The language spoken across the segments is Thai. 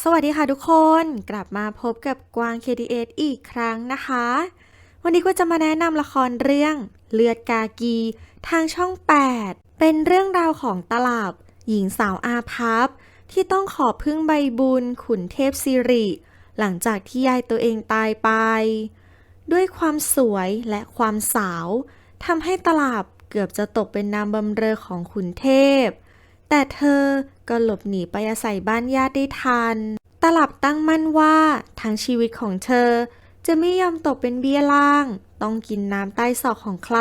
สวัสดีค่ะทุกคนกลับมาพบกับกวาง KTS อีกครั้งนะคะวันนี้ก็จะมาแนะนำละครเรื่องเลือดกากีทางช่อง8เป็นเรื่องราวของตลับหญิงสาวอาภัพที่ต้องขอพึ่งใบบุญขุนเทพสิริหลังจากที่ยายตัวเองตายไปด้วยความสวยและความสาวทำให้ตลับเกือบจะตกเป็นนามบำเรอของขุนเทพแต่เธอก็หลบหนีไปอาศัยบ้านญาติได้ทัน ตลับตั้งมั่นว่าทั้งชีวิตของเธอจะไม่ยอมตกเป็นเบี้ยล่างต้องกินน้ำใต้ศอกของใคร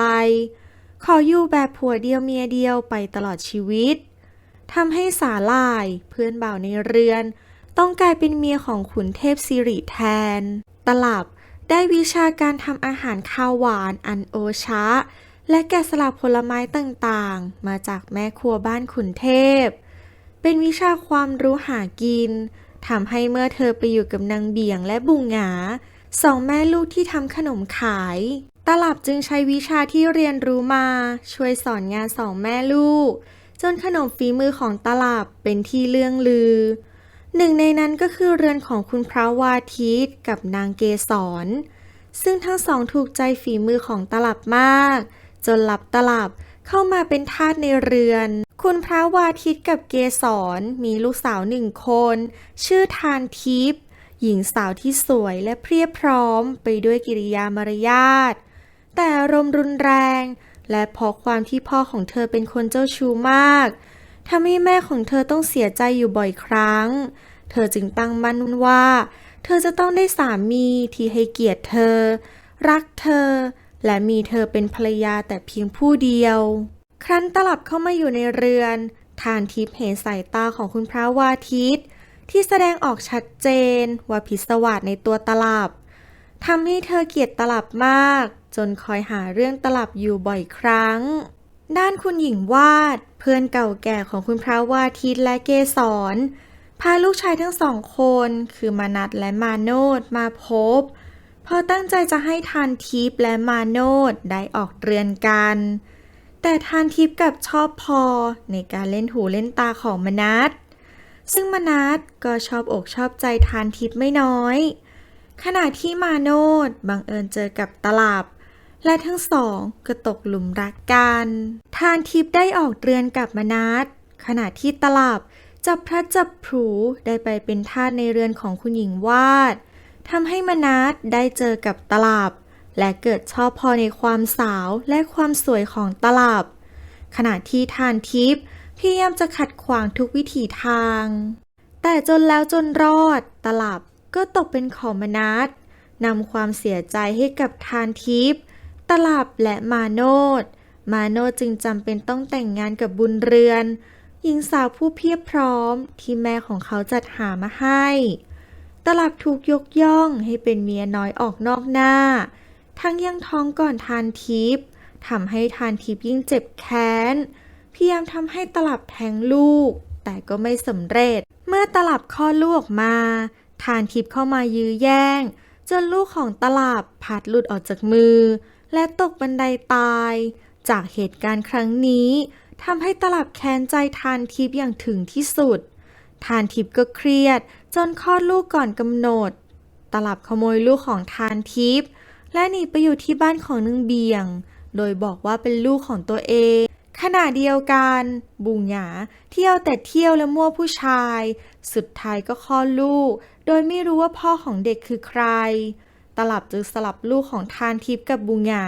ขออยู่แบบผัวเดียวเมียเดียวไปตลอดชีวิตทำให้สาลายเพื่อนบ่าวในเรือนต้องกลายเป็นเมียของขุนเทพสิริแทนตลับได้วิชาการทำอาหารข้าวหวานอันโอชะและแกะสลักผลไม้ต่างๆมาจากแม่ครัวบ้านขุนเทพเป็นวิชาความรู้หากินทำให้เมื่อเธอไปอยู่กับนางเบียงและบุงหงาสองแม่ลูกที่ทำขนมขายตลับจึงใช้วิชาที่เรียนรู้มาช่วยสอนงานสองแม่ลูกจนขนมฝีมือของตลับเป็นที่เลื่องลือหนึ่งในนั้นก็คือเรือนของคุณพระวาทิตกับนางเกศรซึ่งทั้งสองถูกใจฝีมือของตลับมากจนลับตลับเข้ามาเป็นทาสในเรือนคุณพระวาทิตกับเกศรมีลูกสาว1 คนชื่อทานทิพย์หญิงสาวที่สวยและเพรียบพร้อมไปด้วยกิริยามารยาทแต่อารมณ์รุนแรงและเพราะความที่พ่อของเธอเป็นคนเจ้าชู้มากทำให้แม่ของเธอต้องเสียใจอยู่บ่อยครั้งเธอจึงตั้งมั่นว่าเธอจะต้องได้สามีที่ให้เกียรติเธอรักเธอและมีเธอเป็นภรรยาแต่เพียงผู้เดียวครั้นตลับเข้ามาอยู่ในเรือนทานทิพย์เห็นสายตาของคุณพระวาทิตที่แสดงออกชัดเจนว่าพิศวาสในตัวตลับทำให้เธอเกลียดตลับมากจนคอยหาเรื่องตลับอยู่บ่อยครั้งด้านคุณหญิงวาดเพื่อนเก่าแก่ของคุณพระวาทิตและเกศรพาลูกชายทั้ง2 คนคือมานัสและมาโนดมาพบเพราะตั้งใจจะให้ทานทิพย์และมาโนดได้ออกเรือนกันแต่ทานทิพย์กลับชอบพอในการเล่นหูเล่นตาของมนัสซึ่งมนัสก็ชอบอกชอบใจทานทิพย์ไม่น้อยขณะที่มาโนดบังเอิญเจอกับตลับและทั้งสองก็ตกหลุมรักกันทานทิพย์ได้ออกเรือนกับมนัสขณะที่ตลับจับพลัดจับผลูได้ไปเป็นทาสในเรือนของคุณหญิงวาดทำให้มนัสได้เจอกับตลับและเกิดชอบพอในความสาวและความสวยของตลับขณะที่ทานทิพย์พยายามจะขัดขวางทุกวิถีทางแต่จนแล้วจนรอดตลับก็ตกเป็นของมนัสนำความเสียใจให้กับทานทิพย์ตลับและมาโนดจึงจำเป็นต้องแต่งงานกับบุญเรือนหญิงสาวผู้เพียบพร้อมที่แม่ของเขาจัดหามาให้ตลับถูกยกย่องให้เป็นเมียน้อยออกนอกหน้าทั้งยังท้องก่อนทานทิพย์ทำให้ทานทิพย์ยิ่งเจ็บแค้นพยายามทำให้ตลับแท้งลูกแต่ก็ไม่สำเร็จเมื่อตลับคลอดลูกออกมาทานทิพย์เข้ามายื้อแย่งจนลูกของตลับพลัดหลุดออกจากมือและตกบันไดตายจากเหตุการณ์ครั้งนี้ทำให้ตลับแค้นใจทานทิพย์อย่างถึงที่สุดทานทิพย์ก็เครียดจนคลอดลูกก่อนกำหนดตลับขโมยลูกของทานทิพย์และหนีไปอยู่ที่บ้านของนางเบียงโดยบอกว่าเป็นลูกของตัวเองขณะเดียวกันบุงหงาเที่ยวแต่เที่ยวและมั่วผู้ชายสุดท้ายก็คลอดลูกโดยไม่รู้ว่าพ่อของเด็กคือใครตลับจึงสลับลูกของทานทิพย์กับบุงหงา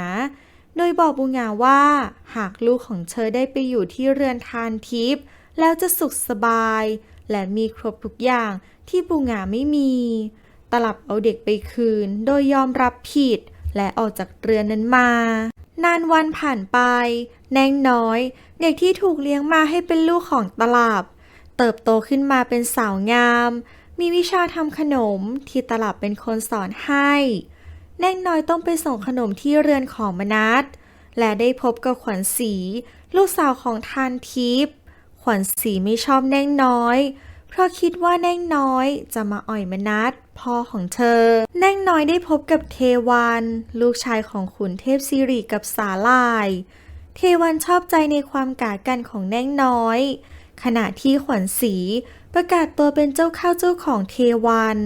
โดยบอกบุงหงาว่าหากลูกของเธอได้ไปอยู่ที่เรือนทานทิพย์แล้วจะสุขสบายและมีครบทุกอย่างที่บุงหงาไม่มีตลับเอาเด็กไปคืนโดยยอมรับผิดและออกจากเรือนนั้นมานานวันผ่านไปแนงน้อยเด็กที่ถูกเลี้ยงมาให้เป็นลูกของตลับเติบโตขึ้นมาเป็นสาวงามมีวิชาทำขนมที่ตลับเป็นคนสอนให้แนงน้อยต้องไปส่งขนมที่เรือนของมนัสและได้พบกับขวัญศรีลูกสาวของทานทิพย์ขวัญศรีไม่ชอบแนงน้อยเพราะคิดว่าแนงน้อยจะมาอ่อยมนัสพ่อของเธอแนงน้อยได้พบกับเทวันลูกชายของขุนเทพสิริกับสาลายเทวันชอบใจในความกากันของแนงน้อยขณะที่ขวัญศรี ประกาศตัวเป็นเจ้าเข้าเจ้าของเทวัน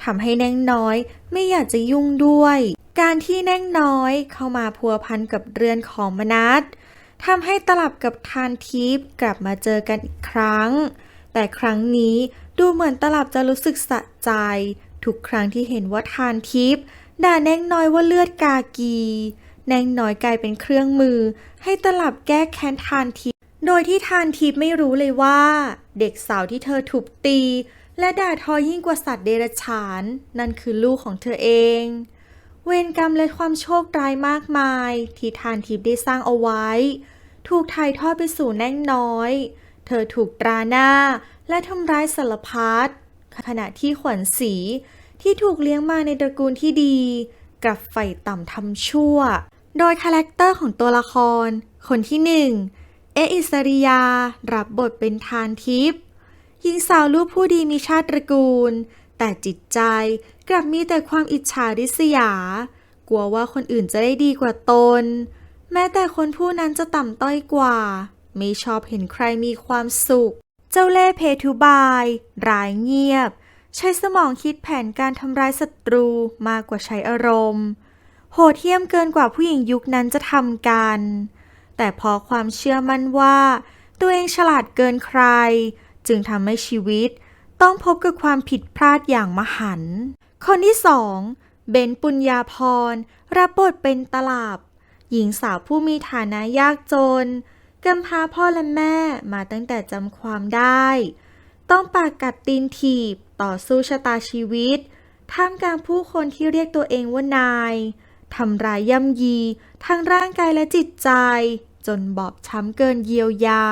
ทำให้แน่งน้อยไม่อยากจะยุ่งด้วยการที่แน่งน้อยเข้ามาพัวพันกับเรือนของมนัสทำให้ตลับกับทานทิพย์กลับมาเจอกันอีกครั้งแต่ครั้งนี้ดูเหมือนตลับจะรู้สึกสะใจทุกครั้งที่เห็นว่าทานทิพย์ด่าแน่งน้อยว่าเลือดกากีแน่งน้อยกลายเป็นเครื่องมือให้ตลับแก้แค้นทานทิพย์โดยที่ทานทิพย์ไม่รู้เลยว่าเด็กสาวที่เธอถูกตีและด่าทอยิ่งกว่าสัตว์เดรัจฉานนั่นคือลูกของเธอเองเวรกรรมและความโชคร้ายมากมายที่ทานทิพย์ได้สร้างเอาไว้ถูกถ่ายทอดไปสู่แน่งน้อยเธอถูกตราหน้าและทำร้ายสารพัดขณะที่ขวัญศรีที่ถูกเลี้ยงมาในตระกูลที่ดีกลับใฝ่ต่ำทำชั่วโดยคาแรคเตอร์ของตัวละครคนที่หนึ่งอิสริยารับบทเป็นทานทิพย์หญิงสาวลูกผู้ดีมีชาติตระกูลแต่จิตใจกลับมีแต่ความอิจฉาริษยากลัวว่าคนอื่นจะได้ดีกว่าตนแม้แต่คนผู้นั้นจะต่ำต้อยกว่าไม่ชอบเห็นใครมีความสุขเจ้าเล่ห์เพทุบายร้ายเงียบใช้สมองคิดแผนการทำร้ายศัตรูมากกว่าใช้อารมณ์โหดเหี้ยมเกินกว่าผู้หญิงยุคนั้นจะทำกันแต่พอความเชื่อมั่นว่าตัวเองฉลาดเกินใครจึงทำให้ชีวิตต้องพบกับความผิดพลาดอย่างมหันต์คนที่สองเบนปุญญาพรรับบทเป็นตลับหญิงสาวผู้มีฐานะยากจนกำพร้าพ่อและแม่มาตั้งแต่จำความได้ต้องปากกัดตีนถีบต่อสู้ชะตาชีวิตท่ามกลางผู้คนที่เรียกตัวเองว่านายทำร้ายย่ำยีทั้งร่างกายและจิตใจจนบอบช้ำเกินเยียวยา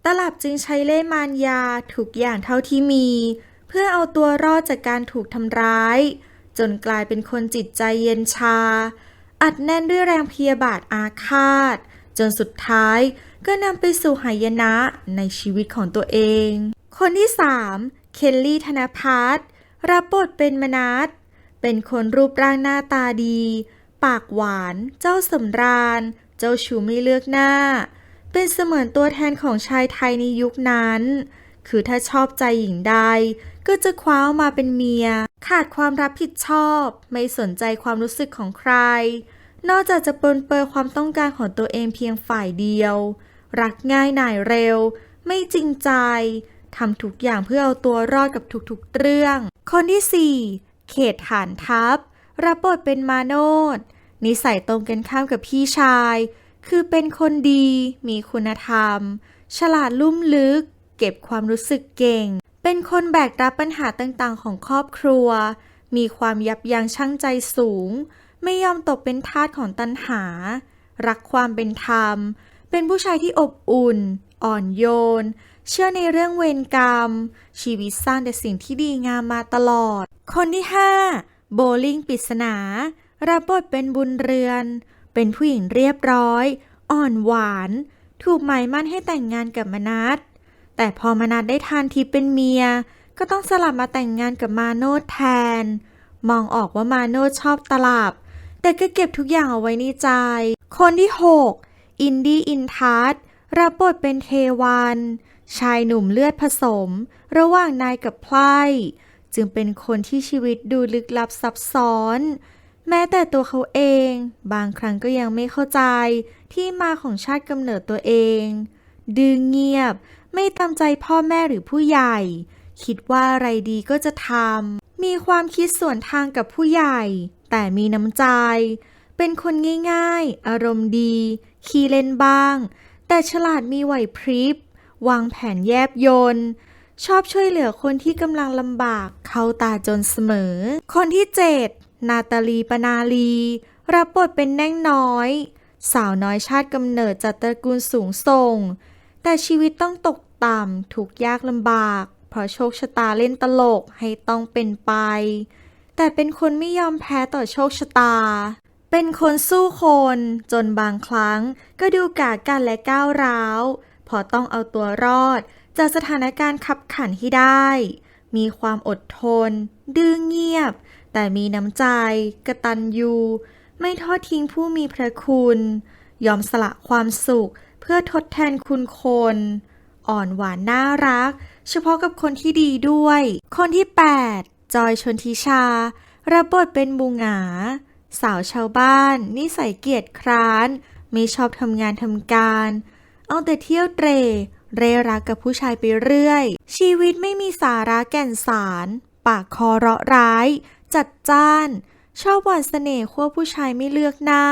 ตลับจึงใช้เล่ห์มารยาทุกอย่างเท่าที่มีเพื่อเอาตัวรอดจากการถูกทำร้ายจนกลายเป็นคนจิตใจเย็นชาอัดแน่นด้วยแรงพยาบาทอาฆาตจนสุดท้ายก็นำไปสู่หายนะในชีวิตของตัวเองคนที่สามเคลลี่ธนภัทรรับบทเป็นมนัสเป็นคนรูปร่างหน้าตาดีปากหวานเจ้าสำราญเจ้าชู้ไม่เลือกหน้าเป็นเสมือนตัวแทนของชายไทยในยุคนั้นคือถ้าชอบใจหญิงใดก็จะคว้ามาเป็นเมียขาดความรับผิดชอบไม่สนใจความรู้สึกของใครนอกจากจะปรนเปื้อนความต้องการของตัวเองเพียงฝ่ายเดียวรักง่ายหน่ายเร็วไม่จริงใจทำทุกอย่างเพื่อเอาตัวรอดกับทุกๆเรื่องคนที่สี่เขตฐานทัพรับบทเป็นมาโนดนิสัยตรงกันข้ามกับพี่ชายคือเป็นคนดีมีคุณธรรมฉลาดลุ่มลึกเก็บความรู้สึกเก่งเป็นคนแบกรับปัญหาต่างๆของครอบครัวมีความยับยั้งชั่งใจสูงไม่ยอมตกเป็นทาสของตัณหารักความเป็นธรรมเป็นผู้ชายที่อบอุ่นอ่อนโยนเชื่อในเรื่องเวรกรรมชีวิตสร้างแต่สิ่งที่ดีงามมาตลอดคนที่ห้าโบลิ่งปริศนารับบทเป็นบุญเรือนเป็นผู้หญิงเรียบร้อยอ่อนหวานถูกหมายมั่นให้แต่งงานกับมนัสแต่พอมนัสได้ทานทิพย์เป็นเมียก็ต้องสลับมาแต่งงานกับมาโนดแทนมองออกว่ามาโนดชอบตลับแต่ก็เก็บทุกอย่างเอาไว้ในใจคนที่หกอินดี้อินทัศน์รับบทเป็นเทวันชายหนุ่มเลือดผสมระหว่างนายกับไพร่จึงเป็นคนที่ชีวิตดูลึกลับซับซ้อนแม้แต่ตัวเขาเองบางครั้งก็ยังไม่เข้าใจที่มาของชาติกำเนิดตัวเองดื้อเงียบไม่ตามใจพ่อแม่หรือผู้ใหญ่คิดว่าอะไรดีก็จะทำมีความคิดส่วนทางกับผู้ใหญ่แต่มีน้ำใจเป็นคนง่ายๆอารมณ์ดีขี้เล่นบ้างแต่ฉลาดมีไหวพริบวางแผนแยบยลชอบช่วยเหลือคนที่กำลังลำบากเข้าตาจนเสมอคนที่เจ็ดนาตาลีปนาลีรับบทเป็นแน่งน้อยสาวน้อยชาติกำเนิดจากตระกูลสูงส่งแต่ชีวิตต้องตกต่ำทุกข์ยากลำบากเพราะโชคชะตาเล่นตลกให้ต้องเป็นไปแต่เป็นคนไม่ยอมแพ้ต่อโชคชะตาเป็นคนสู้คนจนบางครั้งก็ดูกากันและก้าวร้าวพอต้องเอาตัวรอดจากสถานการณ์ขับขันให้ได้มีความอดทนดื้อเงียบแต่มีน้ำใจกตัญญูไม่ทอดทิ้งผู้มีพระคุณยอมสละความสุขเพื่อทดแทนคุณคน อ่อนหวานน่ารัก เฉพาะกับคนที่ดีด้วย คนที่ 8 จอยชนทิชา รับบทเป็นบูหงา สาวชาวบ้าน นิสัยเกียจคร้าน ไม่ชอบทำงานทำการ เอาแต่เที่ยวเตร่เร่รักกับผู้ชายไปเรื่อย ชีวิตไม่มีสาระแก่นสาร ปากคอเราะร้าย จัดจ้าน ชอบหวานเสน่ห์ขั้วผู้ชายไม่เลือกหน้า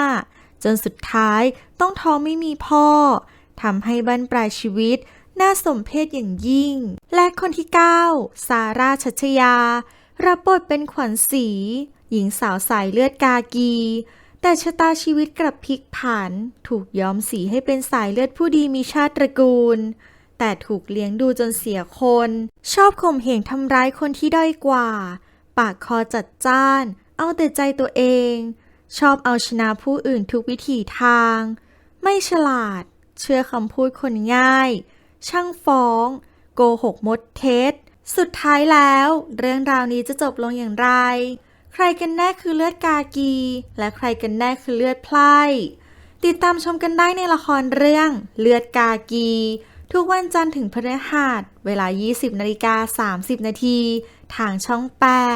จนสุดท้ายต้องท้องไม่มีพ่อ ทำให้บั้นปลายชีวิตน่าสมเพชอย่างยิ่ง และคนที่ 9 ซาร่า ชัชยา รับบทเป็นขวัญศรี หญิงสาวสายเลือดกากี แต่ชะตาชีวิตกลับพลิกผัน ถูกย้อมสีให้เป็นสายเลือดผู้ดีมีชาติตระกูล แต่ถูกเลี้ยงดูจนเสียคน ชอบข่มเหงทำร้ายคนที่ด้อยกว่า ปากคอจัดจ้าน เอาแต่ใจตัวเอง ชอบเอาชนะผู้อื่นทุกวิถีทาง ไม่ฉลาด เชื่อคำพูดคนง่าย ช่างฟ้อง โกหกมดเท็จ สุดท้ายแล้ว เรื่องราวนี้จะจบลงอย่างไร ใครกันแน่คือเลือดกากี และใครกันแน่คือเลือดไพร่ ติดตามชมกันได้ในละครเรื่องเลือดกากี ทุกวันจันทร์ถึงพฤหัส เวลา 20:30 นาทีทางช่อง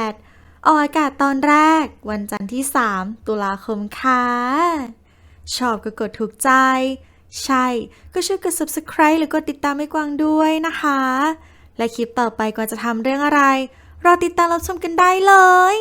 8 ออกอากาศตอนแรกวันจันทร์ที่ 3 ตุลาคมค่ะชอบก็กดถูกใจ ใช่ก็ช่วยกด subscribe หรือกดติดตามให้กวางด้วยนะคะ และคลิปต่อไปกวางจะทำเรื่องอะไร รอติดตามรับชมกันได้เลย